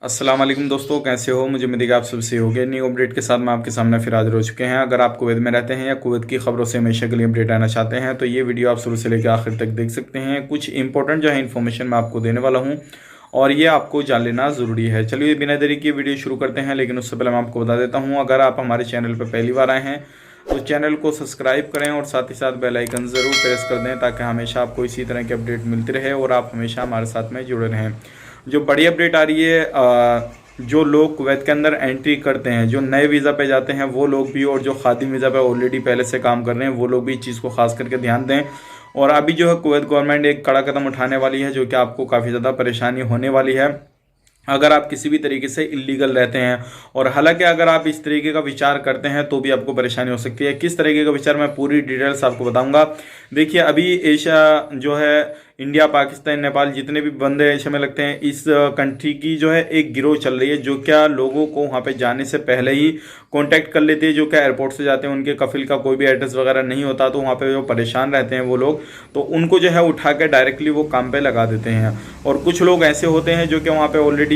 अस्सलाम वालेकुम दोस्तों, कैसे हो? मुझे उम्मीद है कि आप सबसे हो गए। न्यू अपडेट के साथ मैं आपके सामने फिर हाजिर हो चुके हैं। अगर आप कुवैत में रहते हैं या कुवैत की खबरों से हमेशा के लिए अपडेट आना चाहते हैं तो ये वीडियो आप शुरू से लेकर आखिर तक देख सकते हैं। कुछ इंपॉर्टेंट जो है इन्फॉर्मेशन मैं आपको देने वाला हूँ और ये आपको जान लेना ज़रूरी है। चलिए बिना देरी की वीडियो शुरू करते हैं, लेकिन उससे पहले मैं आपको बता देता हूँ, अगर आप हमारे चैनल पर पहली बार आए हैं तो चैनल को सब्सक्राइब करें और साथ ही साथ बेल आइकन ज़रूर प्रेस कर दें ताकि हमेशा आपको इसी तरह की अपडेट मिलती रहे और आप हमेशा हमारे साथ में जुड़े रहें। जो बड़ी अपडेट आ रही है, जो लोग कुवैत के अंदर एंट्री करते हैं, जो नए वीज़ा पे जाते हैं वो लोग भी, और जो खादिम वीज़ा पे ऑलरेडी पहले से काम कर रहे हैं वो लोग भी इस चीज़ को खास करके ध्यान दें। और अभी जो है कुवैत गवर्नमेंट एक कड़ा कदम उठाने वाली है जो कि आपको काफ़ी ज़्यादा परेशानी होने वाली है अगर आप किसी भी तरीके से इलीगल रहते हैं। और हालांकि अगर आप इस तरीके का विचार करते हैं तो भी आपको परेशानी हो सकती है। किस तरीके का विचार, मैं पूरी डिटेल्स आपको बताऊंगा। देखिए, अभी एशिया जो है, इंडिया, पाकिस्तान, नेपाल, जितने भी बंदे एशिया में लगते हैं, इस कंट्री की जो है एक गिरोह चल रही है जो क्या लोगों को वहाँ पे जाने से पहले ही कांटेक्ट कर लेती है। जो क्या एयरपोर्ट से जाते हैं उनके कफिल का कोई भी एड्रेस वगैरह नहीं होता, तो वहाँ पे जो परेशान रहते हैं वो लोग, तो उनको जो है उठा के डायरेक्टली वो काम पे लगा देते हैं। और कुछ लोग ऐसे होते हैं जो कि वहाँ पे ऑलरेडी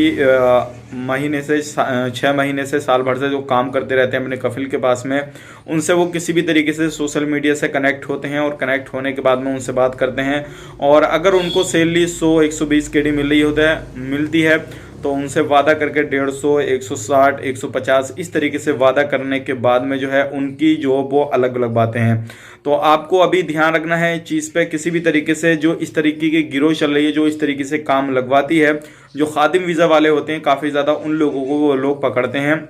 महीने से 6 महीने से साल भर से जो काम करते रहते हैं अपने कफिल के पास में, उनसे वो किसी भी तरीके से सोशल मीडिया से कनेक्ट होते हैं और कनेक्ट होने के बाद में उनसे बात करते हैं। और अगर उनको सैलरी 100-120 केडी मिलती है तो उनसे वादा करके 150, 160, 150 इस तरीके से वादा करने के बाद में जो है उनकी जॉब वो अलग अलग बातें हैं। तो आपको अभी ध्यान रखना है इस चीज़ पे। किसी भी तरीके से जो इस तरीके की गिरोह चल रही है, जो इस तरीके से काम लगवाती है, जो खादिम वीज़ा वाले होते हैं, काफ़ी ज़्यादा उन लोगों को वो लोग पकड़ते हैं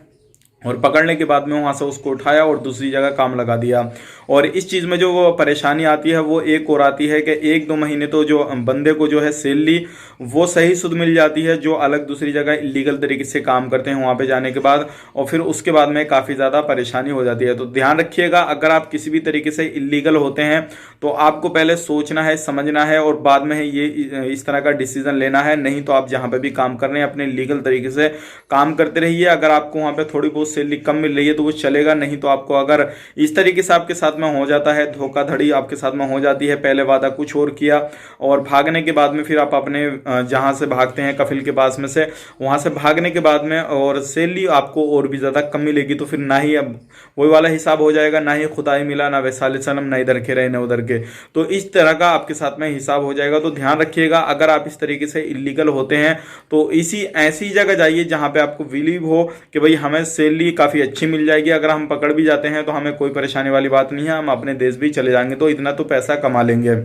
और पकड़ने के बाद में वहाँ से उसको उठाया और दूसरी जगह काम लगा दिया। और इस चीज़ में जो वो परेशानी आती है वो एक और आती है कि 1-2 महीने तो जो बंदे को जो है सैलरी वो सही शुद्ध मिल जाती है, जो अलग दूसरी जगह इलीगल तरीके से काम करते हैं वहाँ पे जाने के बाद, और फिर उसके बाद में काफ़ी ज़्यादा परेशानी हो जाती है। तो ध्यान रखिएगा, अगर आप किसी भी तरीके से इलीगल होते हैं तो आपको पहले सोचना है, समझना है और बाद में ये इस तरह का डिसीजन लेना है। नहीं तो आप जहाँ पे भी काम कर रहे हैं अपने लीगल तरीके से काम करते रहिए। अगर आपको वहाँ पे थोड़ी बहुत सैलरी कम मिल रही है तो वो चलेगा, नहीं तो आपको अगर इस तरीके से आपके साथ में हो जाता है, धोखाधड़ी आपके साथ में हो जाती है, पहले वादा कुछ और किया और भागने के बाद में फिर आप अपने जहां से भागते हैं कफिल के पास में से, वहां से भागने के बाद में और सैलरी आपको और भी ज्यादा कम मिलेगी, तो फिर ना ही अब वही वाला हिसाब हो जाएगा, ना ही खुदाई मिला, ना वैसाले सनम, ना इधर के रहे ना उधर के। तो इस तरह का आपके साथ में हिसाब हो जाएगा। तो ध्यान रखिएगा, अगर आप इस तरीके से इलीगल होते हैं तो ऐसी जगह जाइए जहां पे आपको बिलीव हो कि भाई हमें सैलरी काफ़ी अच्छी मिल जाएगी। अगर हम पकड़ भी जाते हैं तो हमें कोई परेशानी वाली बात नहीं है, हम अपने देश भी चले जाएंगे तो इतना तो पैसा कमा लेंगे।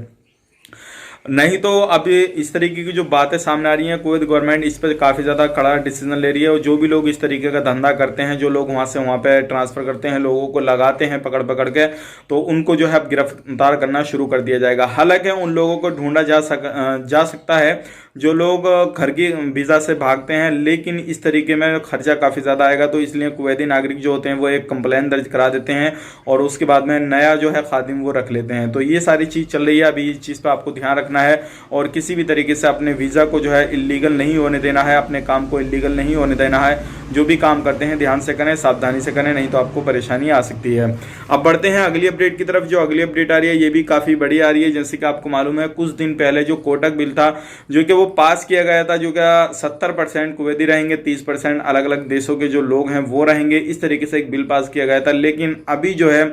नहीं तो अभी इस तरीके की जो बातें सामने आ रही हैं, कुवैत गवर्नमेंट इस पर काफ़ी ज़्यादा कड़ा डिसीजन ले रही है। और जो भी लोग इस तरीके का धंधा करते हैं, जो लोग वहाँ से वहाँ पे ट्रांसफ़र करते हैं, लोगों को लगाते हैं पकड़ पकड़ के, तो उनको जो है अब गिरफ्तार करना शुरू कर दिया जाएगा। हालांकि उन लोगों को ढूंढा जा सकता है जो लोग घर की वीज़ा से भागते हैं, लेकिन इस तरीके में खर्चा काफ़ी ज़्यादा आएगा। तो इसलिए कुवैती नागरिक जो होते हैं वो एक कंप्लेन दर्ज करा देते हैं और उसके बाद में नया जो है खादिम वो रख लेते हैं। तो ये सारी चीज़ चल रही है अभी, इस चीज़ पर आपको ध्यान रखना है और किसी भी तरीके से अपने वीज़ा को जो है इलीगल नहीं होने देना है, अपने काम को इलीगल नहीं होने देना है। जो भी काम करते हैं ध्यान से करें, सावधानी से करें, नहीं तो आपको परेशानी आ सकती है। अब बढ़ते हैं अगली अपडेट की तरफ। जो अगली अपडेट आ रही है ये भी काफ़ी बड़ी आ रही है। जैसे कि आपको मालूम है, कुछ दिन पहले जो कोटक बिल था जो कि वो पास किया गया था, जो क्या 70% कुवैती रहेंगे, 30% अलग अलग देशों के जो लोग हैं वो रहेंगे, इस तरीके से एक बिल पास किया गया था। लेकिन अभी जो है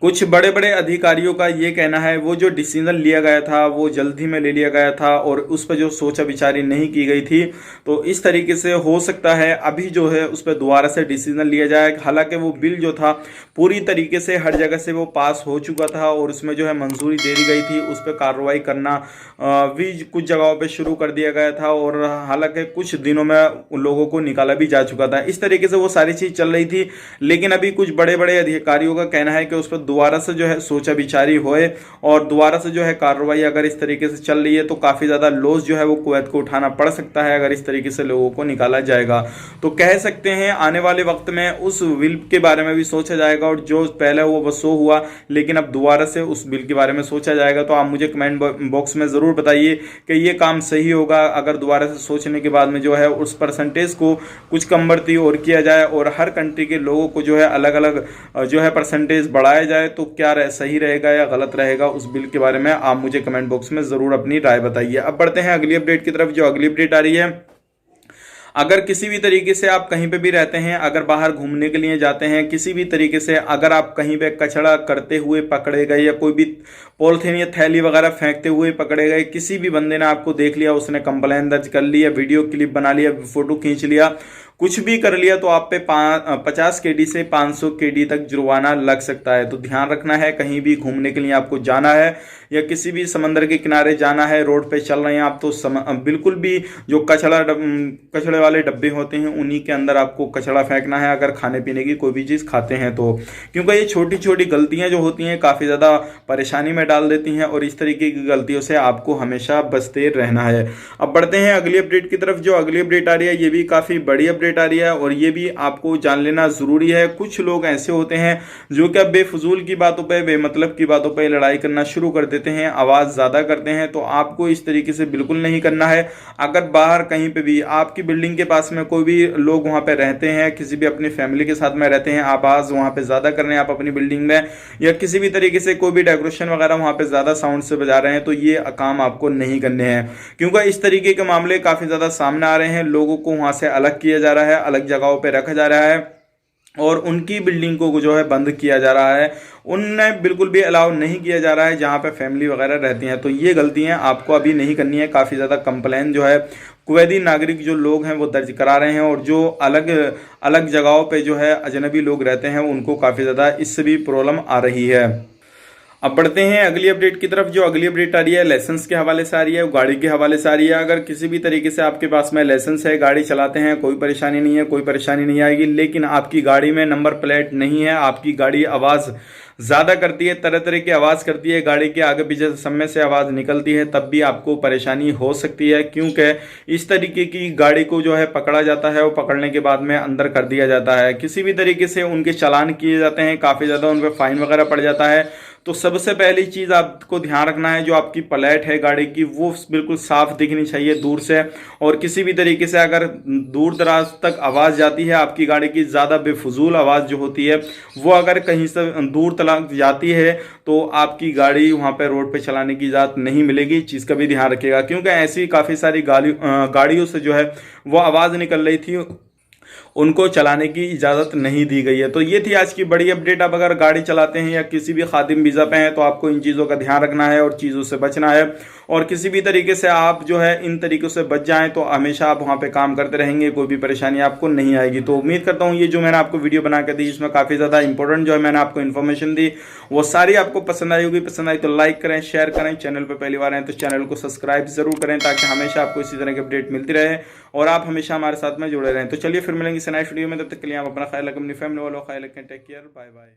कुछ बड़े बड़े अधिकारियों का ये कहना है वो जो डिसीजन लिया गया था वो जल्दी में ले लिया गया था और उस पर जो सोचा विचारी नहीं की गई थी। तो इस तरीके से हो सकता है अभी जो है उस पर दोबारा से डिसीजन लिया जाए। हालांकि वो बिल जो था पूरी तरीके से हर जगह से वो पास हो चुका था और उसमें जो है मंजूरी दे दी गई थी, उस पर कार्रवाई करना भी कुछ जगहों पे शुरू कर दिया गया था और हालांकि कुछ दिनों में उन लोगों को निकाला भी जा चुका था। इस तरीके से वो सारी चीज़ चल रही थी। लेकिन अभी कुछ बड़े बड़े अधिकारियों का कहना है कि उस पर दोबारा से जो है सोचा विचारी होए और दोबारा से जो है कार्रवाई अगर इस तरीके से चल रही है तो काफ़ी ज़्यादा लॉस जो है वो कुवैत को उठाना पड़ सकता है अगर इस तरीके से लोगों को निकाला जाएगा। तो कह सकते हैं आने वाले वक्त में उस बिल के बारे में भी सोचा जाएगा और जो पहले वो बस शो हुआ, लेकिन अब दोबारा से उस बिल के बारे में सोचा जाएगा। तो आप मुझे कमेंट बॉक्स में ज़रूर बताइए कि ये काम सही होगा अगर दोबारा से सोचने के बाद में जो है उस परसेंटेज को कुछ कम बढ़ती और किया जाए और हर कंट्री के लोगों को जो है अलग अलग जो है परसेंटेज बढ़ाया जाए, तो क्या सही रहेगा या गलत रहेगा उस बिल के बारे में आप मुझे कमेंट बॉक्स में ज़रूर अपनी राय बताइए। अब बढ़ते हैं अगली अपडेट की तरफ। जो अगली अपडेट आ रही है, अगर किसी भी तरीके से आप कहीं पे भी रहते हैं, अगर बाहर घूमने के लिए जाते हैं, किसी भी तरीके से अगर आप कहीं पे कचरा करते हुए पकड़े गए या कोई भी पॉलिथीन या थैली वगैरह फेंकते हुए पकड़े गए, किसी भी बंदे ने आपको देख लिया, उसने कंप्लेन दर्ज कर ली, वीडियो क्लिप बना लिया, फोटो खींच लिया, कुछ भी कर लिया, तो आप पे 50 केडी से 500 केडी तक जुर्माना लग सकता है। तो ध्यान रखना है, कहीं भी घूमने के लिए आपको जाना है या किसी भी समंदर के किनारे जाना है, रोड पे चल रहे हैं आप, तो बिल्कुल भी जो कचड़े वाले डब्बे होते हैं उन्हीं के अंदर आपको कचड़ा फेंकना है, अगर खाने पीने की कोई भी चीज़ खाते हैं तो। क्योंकि ये छोटी छोटी गलतियां जो होती हैं काफ़ी ज़्यादा परेशानी में डाल देती हैं, और इस तरीके की गलतियों से आपको हमेशा बचते रहना है। अब बढ़ते हैं अगली अपडेट की तरफ। जो अगली अपडेट आ रही है ये भी काफ़ी बड़ी अपडेट आ रही है, और ये भी आपको जान लेना ज़रूरी है। कुछ लोग ऐसे होते हैं जो क्या बेफजूल की बातों पर, बेमतलब की बातों पर लड़ाई करना शुरू कर देते हैं, आवाज़ ज़्यादा करते हैं। तो आपको इस तरीके से बिल्कुल नहीं करना है। अगर बाहर कहीं पे भी आपकी बिल्डिंग के पास में कोई भी लोग वहां पे रहते हैं, किसी भी अपनी फैमिली के साथ में रहते हैं, आवाज़ वहां पे ज़्यादा कर रहे हैं आप अपनी बिल्डिंग में, या किसी भी तरीके से कोई भी डेकोरेशन वगैरह वहां पे ज़्यादा साउंड से बजा रहे हैं, तो ये काम आपको नहीं करने हैं। क्योंकि इस तरीके के मामले काफ़ी ज़्यादा सामने आ रहे हैं। लोगों को वहां से अलग किया जा रहा है, अलग जगहों पर रखा जा रहा है, और उनकी बिल्डिंग को जो है बंद किया जा रहा है, उनने बिल्कुल भी अलाउ नहीं किया जा रहा है जहां पे फैमिली वगैरह रहती हैं। तो ये गलतियां आपको अभी नहीं करनी है। काफ़ी ज़्यादा कंप्लेन जो है कुवैती नागरिक जो लोग हैं वो दर्ज करा रहे हैं, और जो अलग अलग जगहों पे जो है अजनबी लोग रहते हैं उनको काफ़ी ज़्यादा इससे भी प्रॉब्लम आ रही है। अब बढ़ते हैं अगली अपडेट की तरफ। जो अगली अपडेट आ रही है लाइसेंस के हवाले से आ रही है, वो गाड़ी के हवाले से आ रही है। अगर किसी भी तरीके से आपके पास में लाइसेंस है, गाड़ी चलाते हैं, कोई परेशानी नहीं है, कोई परेशानी नहीं आएगी, लेकिन आपकी गाड़ी में नंबर प्लेट नहीं है, आपकी गाड़ी आवाज़ ज़्यादा करती है, तरह तरह की आवाज़ करती है, गाड़ी के आगे पीछे समय से आवाज़ निकलती है, तब भी आपको परेशानी हो सकती है। क्योंकि इस तरीके की गाड़ी को जो है पकड़ा जाता है, और पकड़ने के बाद में अंदर कर दिया जाता है, किसी भी तरीके से उनके चालान किए जाते हैं, काफ़ी ज़्यादा उन पर फाइन वगैरह पड़ जाता है। तो सबसे पहली चीज़ आपको ध्यान रखना है, जो आपकी प्लेट है गाड़ी की वो बिल्कुल साफ दिखनी चाहिए दूर से, और किसी भी तरीके से अगर दूर दराज तक आवाज़ जाती है आपकी गाड़ी की, ज़्यादा बेफजूल आवाज़ जो होती है वो अगर कहीं से दूर तक जाती है, तो आपकी गाड़ी वहाँ पे रोड पे चलाने की इजाज़त नहीं मिलेगी। इस चीज़ का भी ध्यान रखिएगा, क्योंकि ऐसी काफ़ी सारी गाड़ियों से जो है वो आवाज़ निकल रही थी, उनको चलाने की इजाज़त नहीं दी गई है। तो ये थी आज की बड़ी अपडेट। अब अगर गाड़ी चलाते हैं या किसी भी खादिम वीज़ा पे हैं, तो आपको इन चीज़ों का ध्यान रखना है और चीज़ों से बचना है, और किसी भी तरीके से आप जो है इन तरीक़ों से बच जाएं तो हमेशा आप वहाँ पे काम करते रहेंगे, कोई भी परेशानी आपको नहीं आएगी। तो उम्मीद करता हूँ ये जो मैंने आपको वीडियो बना कर दी, इसमें काफ़ी ज़्यादा इंपॉर्टेंट जो है मैंने आपको इन्फॉर्मेशन दी, वो सारी आपको पसंद आई होगी। पसंद आई तो लाइक करें, शेयर करें, चैनल पर पहली बार आए तो चैनल को सब्सक्राइब जरूर करें, ताकि हमेशा आपको इसी तरह की अपडेट मिलती रहे और आप हमेशा हमारे साथ में जुड़े रहें। तो चलिए फिर मिलेंगे इस नेक्स्ट वीडियो में, तब तक के लिए आप अपना ख्याल रखें, अपनी फैमिली वालों का ख्याल रखें। Take care, bye bye.